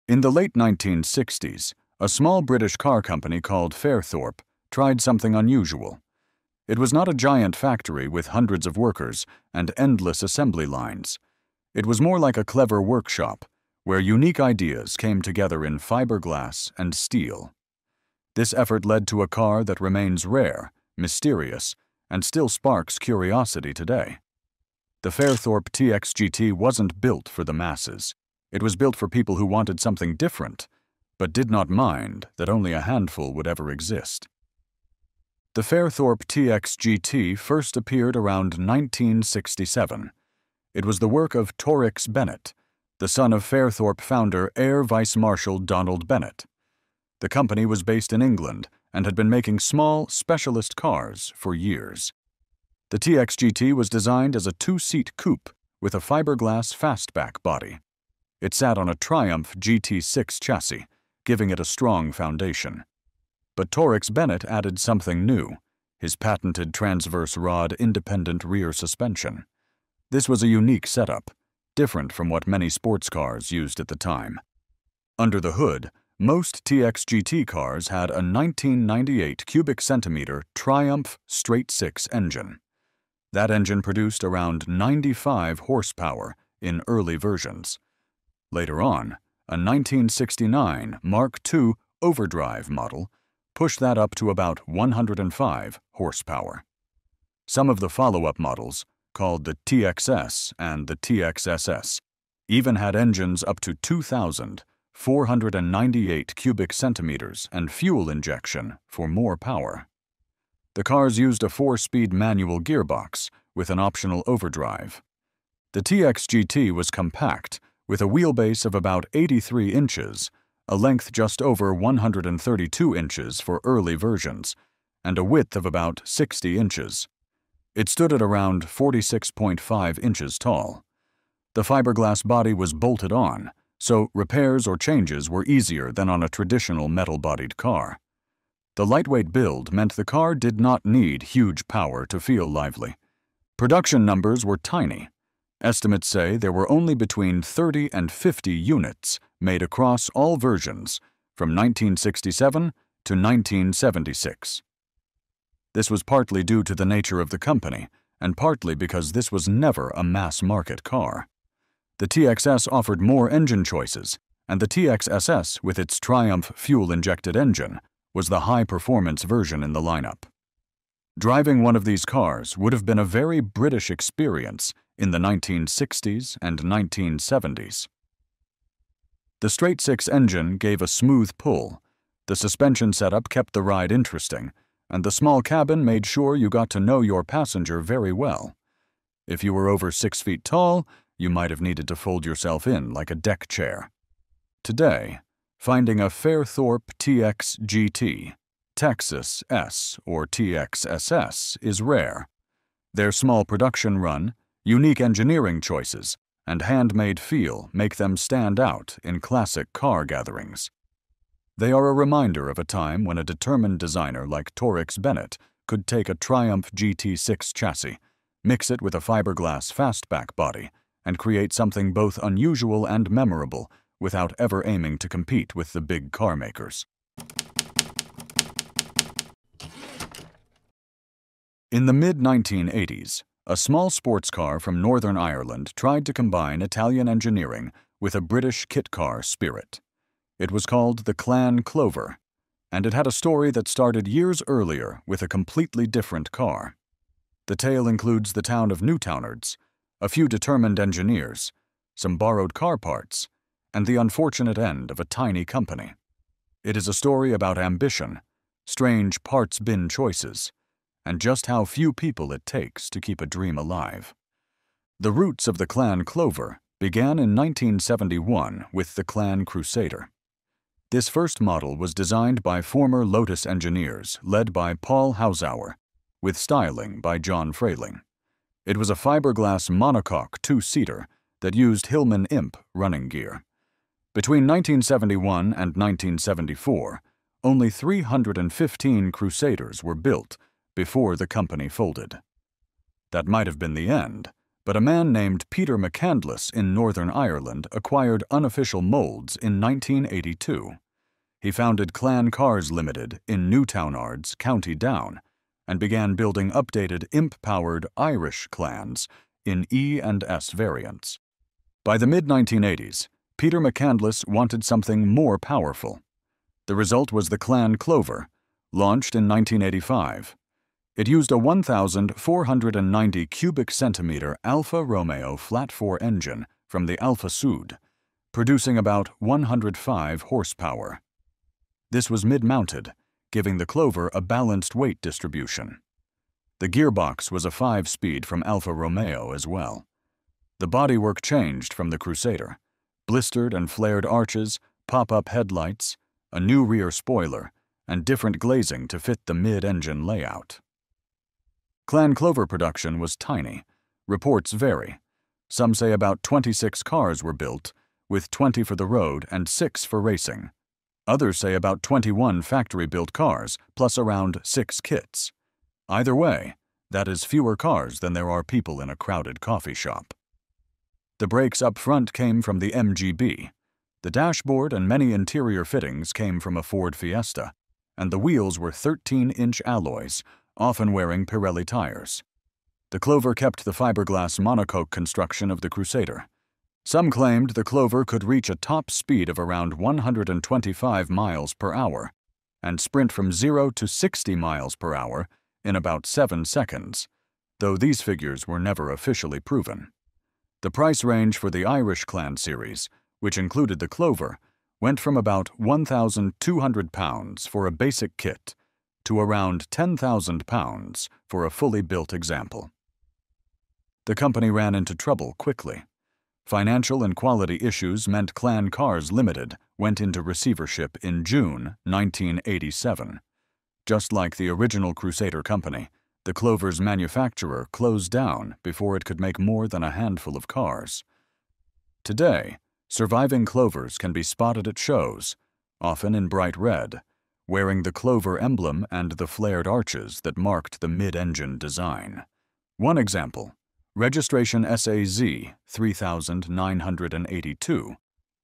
In the late 1960s, a small British car company called Fairthorpe tried something unusual. It was not a giant factory with hundreds of workers and endless assembly lines. It was more like a clever workshop, where unique ideas came together in fiberglass and steel. This effort led to a car that remains rare, mysterious, and still sparks curiosity today. The Fairthorp TX-GT wasn't built for the masses. It was built for people who wanted something different, but did not mind that only a handful would ever exist. The Fairthorp TX-GT first appeared around 1967. It was the work of Torix Bennett, the son of Fairthorp founder Air Vice Marshal Donald Bennett. The company was based in England and had been making small, specialist cars for years. The TXGT was designed as a two-seat coupe with a fiberglass fastback body. It sat on a Triumph GT6 chassis, giving it a strong foundation. But Torix Bennett added something new, his patented transverse rod independent rear suspension. This was a unique setup, different from what many sports cars used at the time. Under the hood, most TXGT cars had a 1998 cubic centimeter Triumph straight-six engine. That engine produced around 95 horsepower in early versions. Later on, a 1969 Mark II overdrive model pushed that up to about 105 horsepower. Some of the follow-up models, called the TXS and the TXSS, even had engines up to 2,498 cubic centimeters and fuel injection for more power. The cars used a 4-speed manual gearbox with an optional overdrive. The TXGT was compact, with a wheelbase of about 83 inches, a length just over 132 inches for early versions, and a width of about 60 inches. It stood at around 46.5 inches tall. The fiberglass body was bolted on, so repairs or changes were easier than on a traditional metal-bodied car. The lightweight build meant the car did not need huge power to feel lively. Production numbers were tiny. Estimates say there were only between 30 and 50 units made across all versions from 1967 to 1976. This was partly due to the nature of the company, and partly because this was never a mass-market car. The TXS offered more engine choices, and the TXSS, with its Triumph fuel-injected engine, was the high-performance version in the lineup. Driving one of these cars would have been a very British experience in the 1960s and 1970s. The straight-six engine gave a smooth pull, the suspension setup kept the ride interesting, and the small cabin made sure you got to know your passenger very well. If you were over 6 feet tall, you might have needed to fold yourself in like a deck chair. Today, finding a Fairthorp TX-GT, Texas S or TXSS is rare. Their small production run, unique engineering choices, and handmade feel make them stand out in classic car gatherings. They are a reminder of a time when a determined designer like Torix Bennett could take a Triumph GT6 chassis, mix it with a fiberglass fastback body, and create something both unusual and memorable without ever aiming to compete with the big car makers. In the mid-1980s, a small sports car from Northern Ireland tried to combine Italian engineering with a British kit car spirit. It was called the Clan Clover, and it had a story that started years earlier with a completely different car. The tale includes the town of Newtownards, a few determined engineers, some borrowed car parts, and the unfortunate end of a tiny company. It is a story about ambition, strange parts bin choices, and just how few people it takes to keep a dream alive. The roots of the Clan Clover began in 1971 with the Clan Crusader. This first model was designed by former Lotus engineers led by Paul Hausauer, with styling by John Frayling. It was a fiberglass monocoque two-seater that used Hillman Imp running gear. Between 1971 and 1974, only 315 Crusaders were built before the company folded. That might have been the end, But a man named Peter McCandless in Northern Ireland acquired unofficial molds in 1982. He founded Clan Cars Limited in Newtownards, County Down, and began building updated imp-powered Irish clans in E and S variants. By the mid-1980s, Peter McCandless wanted something more powerful. The result was the Clan Clover, launched in 1985. It used a 1,490 cubic centimeter Alfa Romeo flat-4 engine from the Alfa Sud, producing about 105 horsepower. This was mid-mounted, giving the Clover a balanced weight distribution. The gearbox was a 5-speed from Alfa Romeo as well. The bodywork changed from the Crusader: blistered and flared arches, pop-up headlights, a new rear spoiler, and different glazing to fit the mid-engine layout. Clan Clover production was tiny. Reports vary. Some say about 26 cars were built, with 20 for the road and 6 for racing. Others say about 21 factory-built cars, plus around 6 kits. Either way, that is fewer cars than there are people in a crowded coffee shop. The brakes up front came from the MGB. The dashboard and many interior fittings came from a Ford Fiesta, and the wheels were 13-inch alloys, often wearing Pirelli tires. The Clover kept the fiberglass monocoque construction of the Crusader. Some claimed the Clover could reach a top speed of around 125 miles per hour and sprint from 0 to 60 miles per hour in about 7 seconds, though these figures were never officially proven. The price range for the Irish Clan series, which included the Clover, went from about £1,200 for a basic kit to around £10,000 for a fully built example. The company ran into trouble quickly. Financial and quality issues meant Clan Cars Limited went into receivership in June 1987. Just like the original Crusader company, the Clover's manufacturer closed down before it could make more than a handful of cars. Today, surviving Clovers can be spotted at shows, often in bright red, wearing the Clover emblem and the flared arches that marked the mid-engine design. One example, registration SAZ 3982,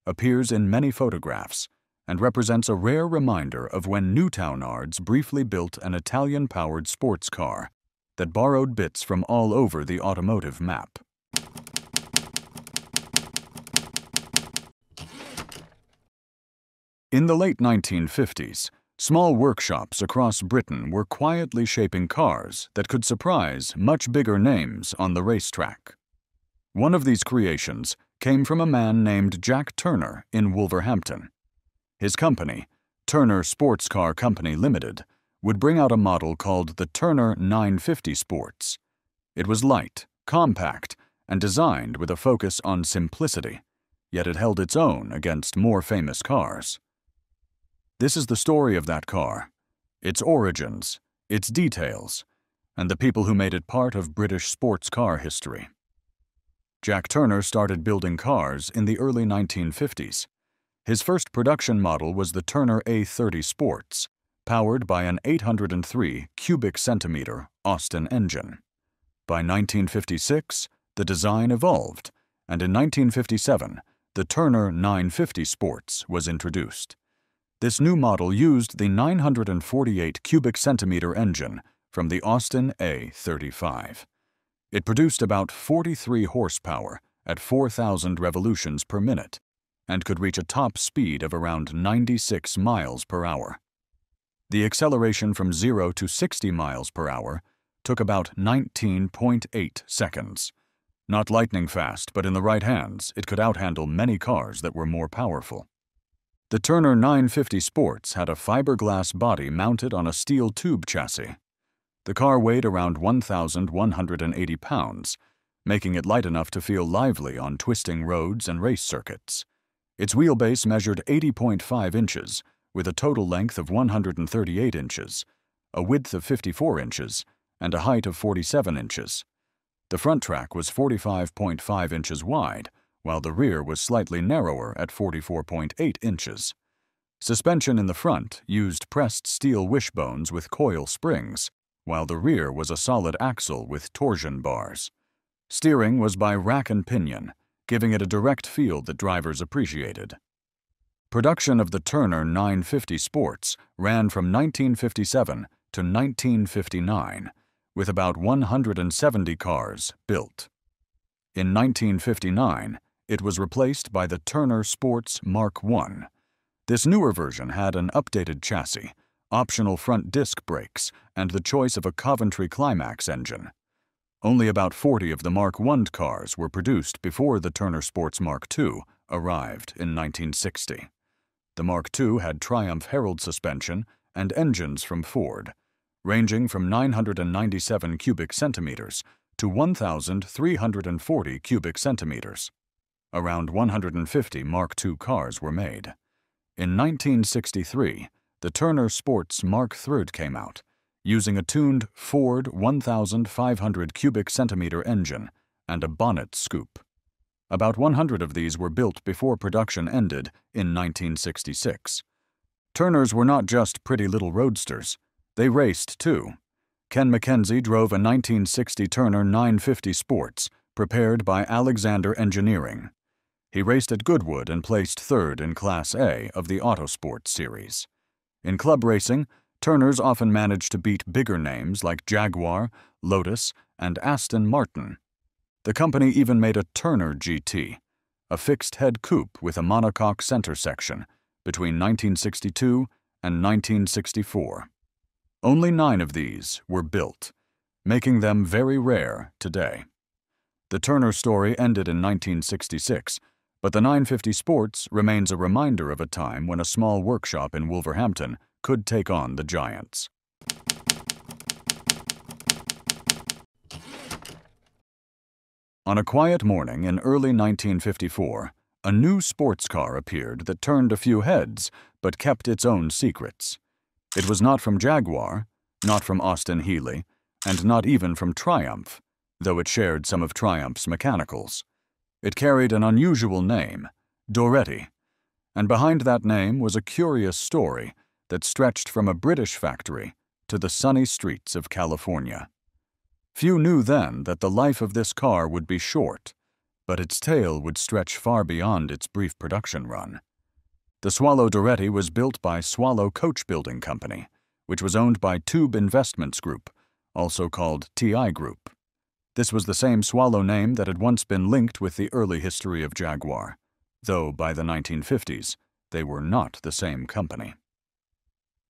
appears in many photographs and represents a rare reminder of when Newtownards briefly built an Italian-powered sports car that borrowed bits from all over the automotive map. In the late 1950s, small workshops across Britain were quietly shaping cars that could surprise much bigger names on the racetrack. One of these creations came from a man named Jack Turner in Wolverhampton. His company, Turner Sports Car Company Limited, would bring out a model called the Turner 950 Sports. It was light, compact, and designed with a focus on simplicity, yet it held its own against more famous cars. This is the story of that car, its origins, its details, and the people who made it part of British sports car history. Jack Turner started building cars in the early 1950s. His first production model was the Turner A30 Sports, powered by an 803 cubic centimeter Austin engine. By 1956, the design evolved, and in 1957, the Turner 950 Sports was introduced. This new model used the 948 cubic centimeter engine from the Austin A35. It produced about 43 horsepower at 4,000 revolutions per minute and could reach a top speed of around 96 miles per hour. The acceleration from 0 to 60 miles per hour took about 19.8 seconds. Not lightning fast, but in the right hands, it could outhandle many cars that were more powerful. The Turner 950 Sports had a fiberglass body mounted on a steel tube chassis. The car weighed around 1,180 pounds, making it light enough to feel lively on twisting roads and race circuits. Its wheelbase measured 80.5 inches, with a total length of 138 inches, a width of 54 inches, and a height of 47 inches. The front track was 45.5 inches wide, while the rear was slightly narrower at 44.8 inches. Suspension in the front used pressed steel wishbones with coil springs, while the rear was a solid axle with torsion bars. Steering was by rack and pinion, giving it a direct feel that drivers appreciated. Production of the Turner 950 Sports ran from 1957 to 1959, with about 170 cars built. In 1959, it was replaced by the Turner Sports Mark I. This newer version had an updated chassis, optional front disc brakes, and the choice of a Coventry Climax engine. Only about 40 of the Mark I cars were produced before the Turner Sports Mark II arrived in 1960. The Mark II had Triumph Herald suspension and engines from Ford, ranging from 997 cubic centimeters to 1,340 cubic centimeters. Around 150 Mark II cars were made. In 1963, the Turner Sports Mark III came out, using a tuned Ford 1,500 cubic centimeter engine and a bonnet scoop. About 100 of these were built before production ended in 1966. Turners were not just pretty little roadsters. They raced, too. Ken McKenzie drove a 1960 Turner 950 Sports, prepared by Alexander Engineering. He raced at Goodwood and placed third in Class A of the Autosport series. In club racing, Turners often managed to beat bigger names like Jaguar, Lotus, and Aston Martin. The company even made a Turner GT, a fixed-head coupe with a monocoque center section, between 1962 and 1964. Only 9 of these were built, making them very rare today. The Turner story ended in 1966, but the 950 Sports remains a reminder of a time when a small workshop in Wolverhampton could take on the giants. On a quiet morning in early 1954, a new sports car appeared that turned a few heads but kept its own secrets. It was not from Jaguar, not from Austin Healey, and not even from Triumph, though it shared some of Triumph's mechanicals. It carried an unusual name, Dretti, and behind that name was a curious story that stretched from a British factory to the sunny streets of California. Few knew then that the life of this car would be short, but its tale would stretch far beyond its brief production run. The Swallow Dretti was built by Swallow Coach Building Company, which was owned by Tube Investments Group, also called TI Group. This was the same Swallow name that had once been linked with the early history of Jaguar, though by the 1950s, they were not the same company.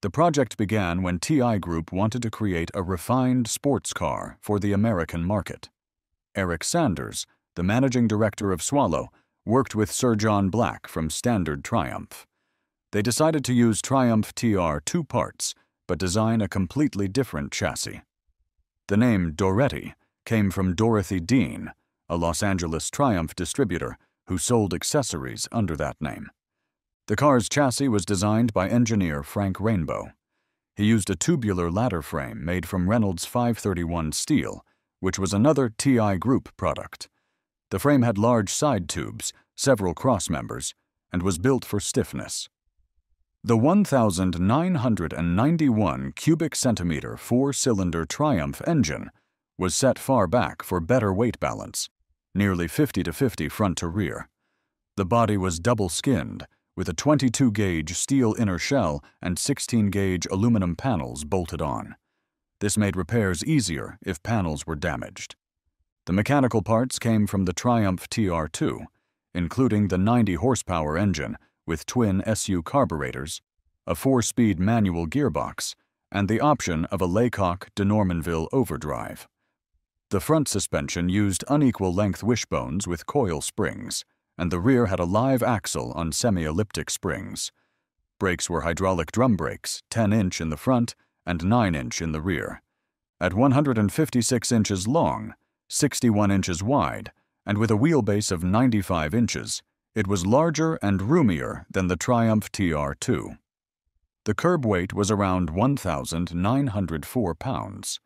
The project began when TI Group wanted to create a refined sports car for the American market. Eric Sanders, the managing director of Swallow, worked with Sir John Black from Standard Triumph. They decided to use Triumph TR 2 parts, but design a completely different chassis. The name Dretti came from Dorothy Dean, a Los Angeles Triumph distributor who sold accessories under that name. The car's chassis was designed by engineer Frank Rainbow. He used a tubular ladder frame made from Reynolds 531 steel, which was another TI Group product. The frame had large side tubes, several crossmembers, and was built for stiffness. The 1,991 cubic centimeter four-cylinder Triumph engine was set far back for better weight balance, nearly 50-50 front to rear. The body was double-skinned, with a 22-gauge steel inner shell and 16-gauge aluminum panels bolted on. This made repairs easier if panels were damaged. The mechanical parts came from the Triumph TR2, including the 90-horsepower engine with twin SU carburetors, a 4-speed manual gearbox, and the option of a Laycock de Normanville overdrive. The front suspension used unequal-length wishbones with coil springs, and the rear had a live axle on semi-elliptic springs. Brakes were hydraulic drum brakes, 10-inch in the front and 9-inch in the rear. At 156 inches long, 61 inches wide, and with a wheelbase of 95 inches, it was larger and roomier than the Triumph TR2. The curb weight was around 1,904 pounds.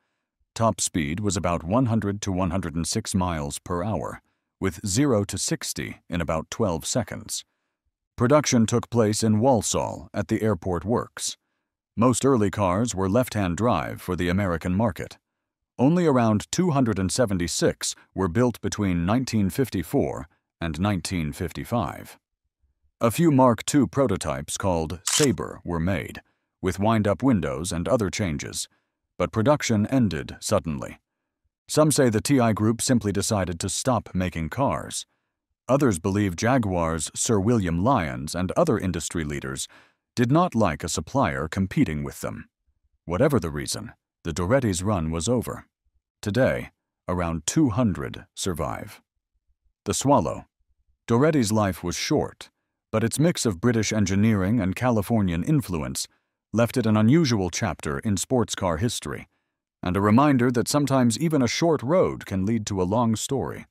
Top speed was about 100 to 106 miles per hour, with 0 to 60 in about 12 seconds. Production took place in Walsall at the airport works. Most early cars were left-hand drive for the American market. Only around 276 were built between 1954 and 1955. A few Mark II prototypes called Sabre were made, with wind-up windows and other changes, but production ended suddenly. Some say the TI Group simply decided to stop making cars. Others believe Jaguars' Sir William Lyons and other industry leaders did not like a supplier competing with them. Whatever the reason, the Dretti's run was over. Today, around 200 survive. The Swallow. Dretti's life was short, but its mix of British engineering and Californian influence left it an unusual chapter in sports car history, and a reminder that sometimes even a short road can lead to a long story.